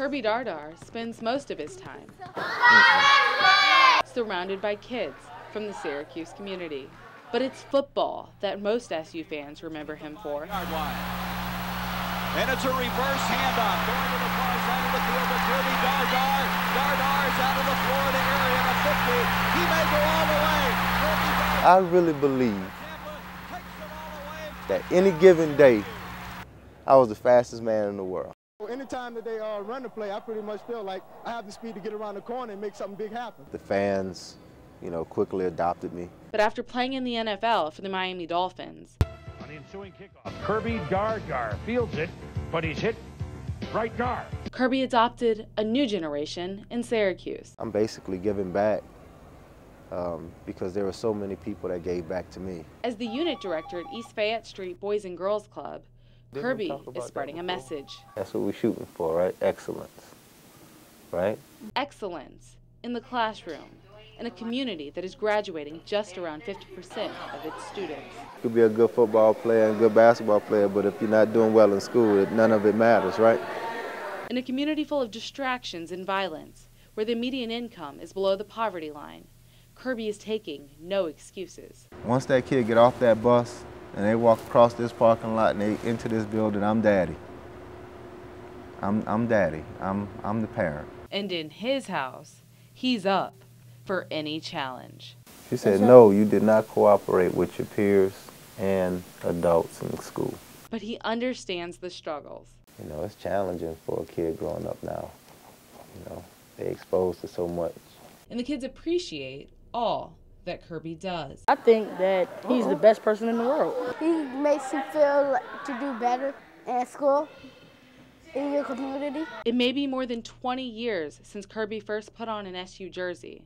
Kirby Dar Dar spends most of his time surrounded by kids from the Syracuse community. But it's football that most SU fans remember him for. And it's a reverse handoff going to the far side of the field to Kirby Dar Dar. Dar Dar's out of the Florida area at 50. He may go all the way. I really believe that any given day, I was the fastest man in the world. Anytime that they run the play, I pretty much feel like I have the speed to get around the corner and make something big happen. The fans, quickly adopted me. But after playing in the NFL for the Miami Dolphins, on the ensuing kickoff, Kirby Dar Dar fields it, but he's hit right guard. Kirby adopted a new generation in Syracuse. I'm basically giving back because there were so many people that gave back to me. As the unit director at East Fayette Street Boys and Girls Club, Kirby is spreading a message. That's what we're shooting for, right? Excellence, right? Excellence in the classroom, in a community that is graduating just around 50% of its students. You could be a good football player and a good basketball player, but if you're not doing well in school, none of it matters, right? In a community full of distractions and violence, where the median income is below the poverty line, Kirby is taking no excuses. Once that kid get off that bus and they walk across this parking lot and they into this building, I'm daddy. I'm daddy. I'm the parent. And in his house, he's up for any challenge. She said, no, you did not cooperate with your peers and adults in school. But he understands the struggles. It's challenging for a kid growing up now. They're exposed to so much. And the kids appreciate all that Kirby does. I think that he's the best person in the world. He makes you feel like to do better at school, in your community. It may be more than 20 years since Kirby first put on an SU jersey,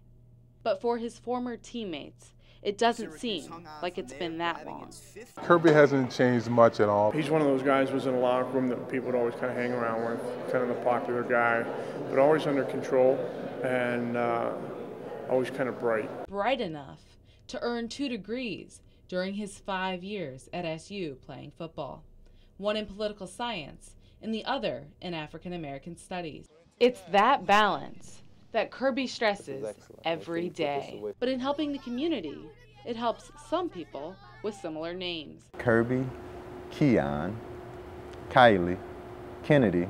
but for his former teammates, it doesn't seem like it's been that long. Kirby hasn't changed much at all. He's one of those guys who was in a locker room that people would always kind of hang around with, kind of the popular guy, but always under control and always kind of bright. Bright enough to earn 2 degrees during his 5 years at SU playing football, one in political science and the other in African American studies. It's that balance that Kirby stresses every day. But in helping the community, it helps some people with similar names. Kirby, Keon, Kylie, Kennedy,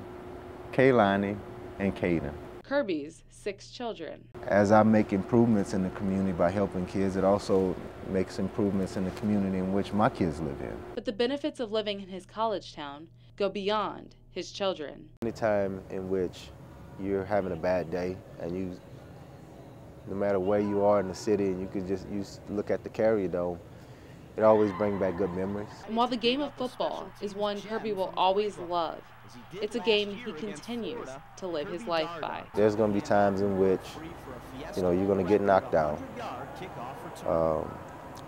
Kaylani, and Caden. Kirby's 6 children. As I make improvements in the community by helping kids, it also makes improvements in the community in which my kids live in. But the benefits of living in his college town go beyond his children. Anytime in which you're having a bad day and no matter where you are in the city and you look at the Carrier Dome, it always brings back good memories. And while the game of football is one Kirby will always love, it's a game he continues to live his life by. There's going to be times in which, you're going to get knocked down.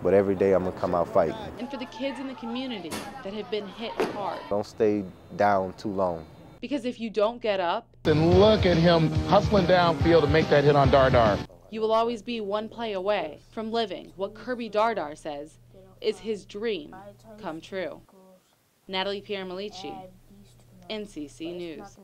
But every day I'm going to come out fighting. And for the kids in the community that have been hit hard. Don't stay down too long. Because if you don't get up, and look at him hustling downfield to make that hit on Dar Dar. You will always be one play away from living what Kirby Dar Dar says is his dream come true. NATALIE PIERRE-MALIQI, NCC News.